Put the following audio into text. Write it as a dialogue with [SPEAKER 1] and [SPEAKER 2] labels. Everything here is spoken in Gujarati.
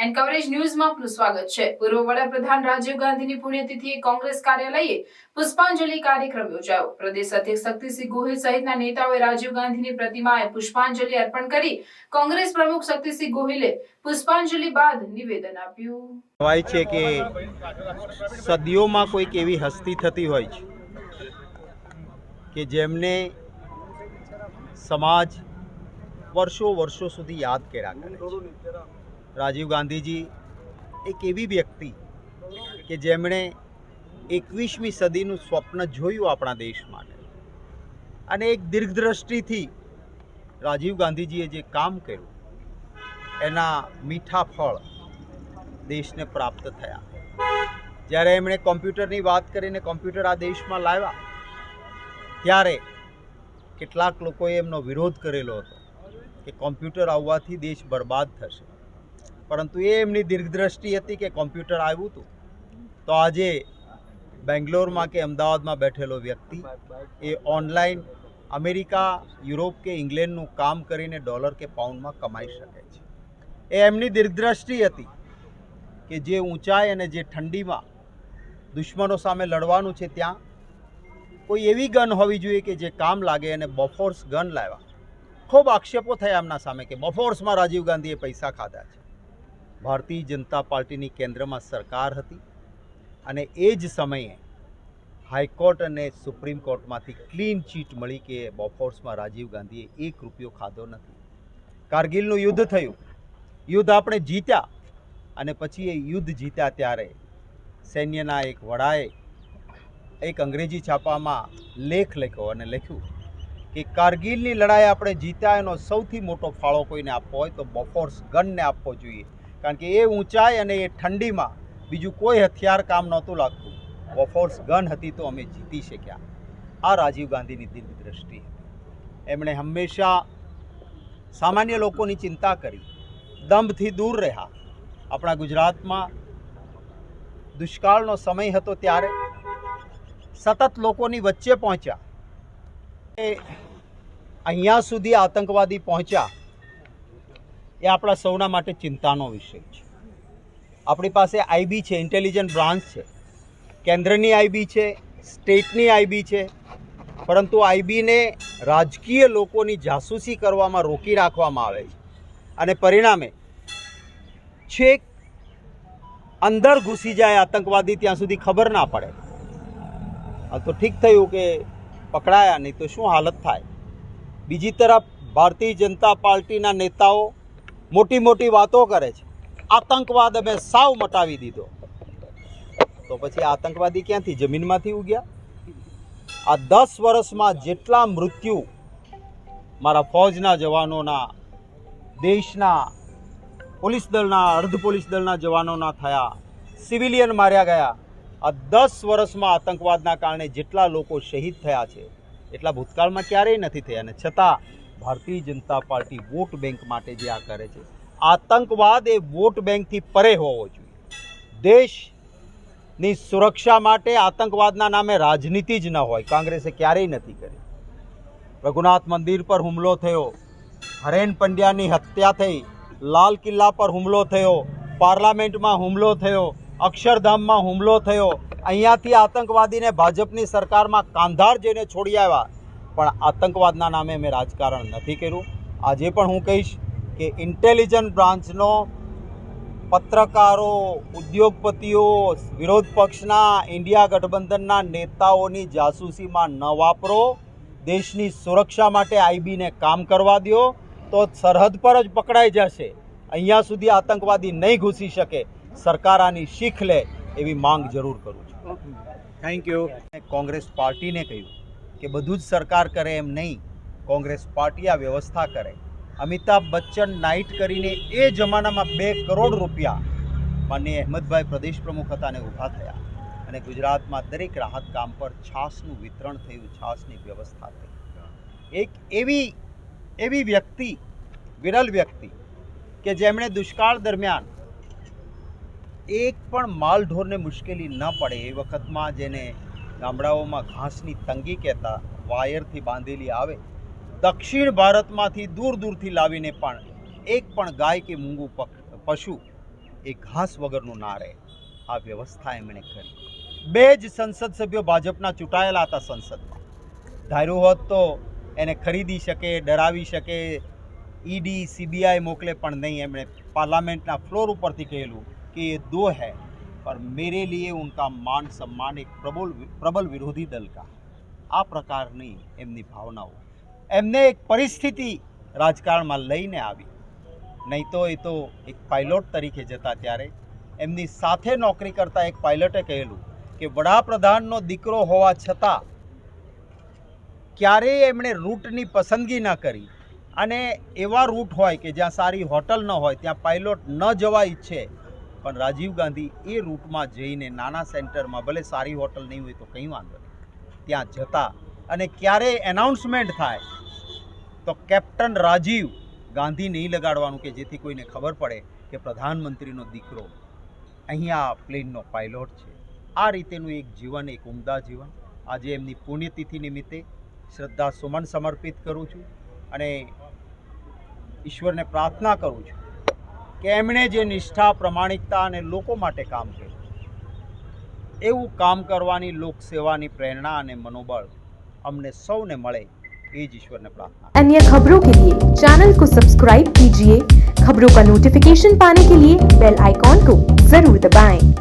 [SPEAKER 1] એન્ડ કવરેજ ન્યૂઝમાં આપનું સ્વાગત છે। પૂર્વ વડાપ્રધાન રાજીવ ગાંધીની પુણ્યતિથિએ કોંગ્રેસ કાર્યાલયે પુષ્પાંજલિ કાર્યક્રમ યોજાયો। પ્રદેશ અધ્યક્ષ શક્તિસિંહ ગોહિલ સહિતના નેતાઓએ રાજીવ ગાંધીની પ્રતિમાએ પુષ્પાંજલિ અર્પણ કરી। કોંગ્રેસ પ્રમુખ શક્તિસિંહ ગોહિલે પુષ્પાંજલિ બાદ નિવેદન આપ્યું।
[SPEAKER 2] કહેવાય છે કે સદીઓમાં કોઈક એવી હસ્તી થતી હોય છે કે જેમને સમાજ વર્ષો વર્ષો સુધી યાદ કર્યા કરે છે। રાજીવ ગાંધીજી એક એવી વ્યક્તિ કે જેમણે 21મી સદીનું સ્વપ્ન જોયું આપણા દેશ માટે, અને એક દીર્ઘદ્રષ્ટિથી રાજીવ ગાંધીજીએ જે કામ કર્યું એના મીઠા ફળ દેશને પ્રાપ્ત થયા। જ્યારે એમણે કોમ્પ્યુટરની વાત કરીને કોમ્પ્યુટર આ દેશમાં લાવ્યા ત્યારે કેટલાક લોકોએ એમનો વિરોધ કરેલો હતો કે કોમ્પ્યુટર આવવાથી દેશ બરબાદ થશે, પરંતુ એ એમની દીર્ઘદ્રષ્ટિ હતી કે કોમ્પ્યુટર આવ્યું હતું તો આજે બેંગ્લોરમાં કે અમદાવાદમાં બેઠેલો વ્યક્તિ એ ઓનલાઈન અમેરિકા, યુરોપ કે ઇંગ્લેન્ડનું કામ કરીને ડોલર કે પાઉન્ડમાં કમાઈ શકે છે। એ એમની દીર્ઘદ્રષ્ટિ હતી કે જે ઊંચાઈ અને જે ઠંડીમાં દુશ્મનો સામે લડવાનું છે ત્યાં કોઈ એવી ગન હોવી જોઈએ કે જે કામ લાગે, અને બોફોર્સ ગન લાવ્યા। ખૂબ આક્ષેપો થયા એમના સામે કે બોફોર્સમાં રાજીવ ગાંધીએ પૈસા ખાધા છે। ભારતીય જનતા પાર્ટીની કેન્દ્રમાં સરકાર હતી અને એ જ સમયે હાઈકોર્ટ અને સુપ્રીમ કોર્ટમાંથી ક્લીન ચીટ મળી કે બોફોર્સમાં રાજીવ ગાંધીએ 1 રૂપિયો ખાધો નથી। કારગિલનું યુદ્ધ થયું, યુદ્ધ આપણે જીત્યા, અને પછી એ યુદ્ધ જીત્યા ત્યારે સૈન્યના એક વડાએ એક અંગ્રેજી છાપામાં લેખ લખ્યો અને લખ્યું કે કારગિલની લડાઈ આપણે જીત્યા એનો સૌથી મોટો ફાળો કોઈને આપવો હોય તો બોફોર્સ ગનને આપવો જોઈએ, કારણ કે એ ઊંચાઈ અને એ ઠંડીમાં બીજું કોઈ હથિયાર કામ નહોતું લાગતું। બોફોર્સ ગન હતી તો અમે જીતી શક્યા। આ રાજીવ ગાંધીની દીર્ઘદ્રષ્ટિ હતી। એમણે હંમેશા સામાન્ય લોકોની ચિંતા કરી, દંભથી દૂર રહ્યા। આપણા ગુજરાતમાં દુષ્કાળનો સમય હતો ત્યારે સતત લોકોની વચ્ચે પહોંચ્યા। અહીંયા સુધી આતંકવાદી પહોંચ્યા એ આપણા સૌના માટે ચિંતાનો વિષય છે। આપણી પાસે આઈબી છે, ઇન્ટેલિજન્ટ બ્રાન્ચ છે, કેન્દ્રની આઈબી છે, સ્ટેટની આઈબી છે, પરંતુ આઈબીને રાજકીય લોકોની જાસૂસી કરવામાં રોકી રાખવામાં આવે છે, અને પરિણામે છેક અંદર ઘૂસી જાય આતંકવાદી ત્યાં સુધી ખબર ના પડે। આ તો ઠીક થયું કે પકડાયા, નહીં તો શું હાલત થાય। બીજી તરફ ભારતીય જનતા પાર્ટીના નેતાઓ મોટી મોટી વાતો કરે છે, આતંકવાદ અમે સાવ મટાવી દીધો, તો પછી આતંકવાદી ક્યાંથી, જમીનમાંથી ઉગ્યા? આ 10 વર્ષમાં જેટલા મૃત્યુ મારા ફૌજના જવાનોના, દેશના પોલીસ દળના, અર્ધ પોલીસ દળના જવાનોના થયા, સિવિલિયન માર્યા ગયા, આ 10 વર્ષમાં આતંકવાદના કારણે જેટલા લોકો શહીદ થયા છે એટલા ભૂતકાળમાં ક્યારેય નથી થયા। અને છતાં Bharatiya Janata party vote bank માટે જે આ કરે છે, આતંકવાદ એ વોટ બેંકથી પરે હોવો જોઈએ। દેશની સુરક્ષા માટે આતંકવાદના નામે રાજનીતિ જ ન હોય, કોંગ્રેસે ક્યારેય નથી કરી। રઘુનાથ મંદિર પર હુમલો થયો, હરેન પંડ્યાની હત્યા થઈ, લાલ કિલ્લા પર હુમલો થયો, પાર્લામેન્ટમાં હુમલો થયો, અક્ષરધામમાં હુમલો થયો, અહીંયાથી આતંકવાદીને ભાજપની સરકારમાં કાંધાર જઈને છોડી આવ્યા, પણ આતંકવાદના નામે મેં રાજકારણ નથી કર્યું। આજે પણ હું કહીશ કે ઇન્ટેલિજન્ટ બ્રાન્ચનો પત્રકારો, ઉદ્યોગપતિઓ, વિરોધ પક્ષના, ઇન્ડિયા ગઠબંધનના નેતાઓની જાસૂસીમાં ન વાપરો। દેશની સુરક્ષા માટે આઈબીને કામ કરવા દો તો સરહદ પર જ પકડાઈ જશે, અહીંયા સુધી આતંકવાદી નહીં ઘૂસી શકે। સરકાર આની શીખ લે એવી માંગ જરૂર કરું છું। Thank you. કોંગ્રેસ પાર્ટીને કહ્યું કે બધું જ સરકાર કરે એમ નહીં, કોંગ્રેસ પાર્ટી આ વ્યવસ્થા કરે। અમિતાભ બચ્ચન નાઇટ કરીને એ જમાનામાં 2 કરોડ રૂપિયા માનનીય અહેમદભાઈ પ્રદેશ પ્રમુખ હતા ને ઊભા થયા, અને ગુજરાતમાં દરેક રાહત કામ પર છાશનું વિતરણ થયું, છાશની વ્યવસ્થા થઈ। એક એવી વ્યક્તિ, વિરલ વ્યક્તિ કે જેમણે દુષ્કાળ દરમિયાન એક પણ માલ ઢોરને મુશ્કેલી ન પડે એ વખતમાં, જેને ગામડાઓમાં ઘાસની તંગી કહેતા, વાયરથી બાંધેલી આવે, દક્ષિણ ભારતમાંથી દૂર દૂરથી લાવીને પણ એક પણ ગાય કે મૂંગું પશુ એ ઘાસ વગરનું ના રહે આ વ્યવસ્થા એમણે કરી. 2 જ સંસદ સભ્યો ભાજપના ચૂંટાયેલા હતા સંસદમાં. ધાર્યું હોત તો એને ખરીદી શકે, ડરાવી શકે, ઈડી CBI મોકલે, પણ નહીં. એમણે પાર્લામેન્ટના ફ્લોર ઉપરથી કહેલું કે એ 2 है पर मेरे लिए उनका मान सम्मान एक प्रबल विरोधी दल का. આ પ્રકારની એમની ભાવનાઓ એમને એક પરિસ્થિતિ રાજકારણમાં લઈને આવી. નહીં તો એ તો એક પાયલોટ તરીકે જતા ત્યારે એમની સાથે નોકરી કરતા એક પાયલટે કહેલું કે વડાપ્રધાનનો દીકરો હોવા છતાં ક્યારેય એમણે રૂટની પસંદગી ન કરી. અને એવા રૂટ હોય કે જ્યાં સારી હોટલ ન હોય ત્યાં પાયલોટ ન જવા ઈચ્છે, પણ રાજીવ ગાંધી એ રૂટમાં જઈને નાના સેન્ટરમાં, ભલે સારી હોટલ નહીં હોય તો કંઈ વાંધો નહીં, ત્યાં જતા. અને ક્યારેય એનાઉન્સમેન્ટ થાય તો કેપ્ટન રાજીવ ગાંધી નહીં લગાડવાનું કે જેથી કોઈને ખબર પડે કે પ્રધાનમંત્રીનો દીકરો અહીંયા પ્લેનનો પાયલોટ છે. આ રીતેનું એક જીવન, એક ઉમદા જીવન. આજે એમની પુણ્યતિથિ નિમિત્તે શ્રદ્ધા સુમન સમર્પિત કરું છું અને ઈશ્વરને પ્રાર્થના કરું છું કે એમણે જે નિષ્ઠા, પ્રમાણિકતા અને લોકો માટે કામ કર્યું એવું કામ કરવાની, લોકસેવાની પ્રેરણા અને મનોબળ અમને સૌને મળે, એ જ ईश्वर ने प्रार्थना.
[SPEAKER 3] अन्य खबरों के लिए चैनल को सब्सक्राइब कीजिए. खबरों का नोटिफिकेशन पाने के लिए बेल आइकॉन को जरूर दबाएं.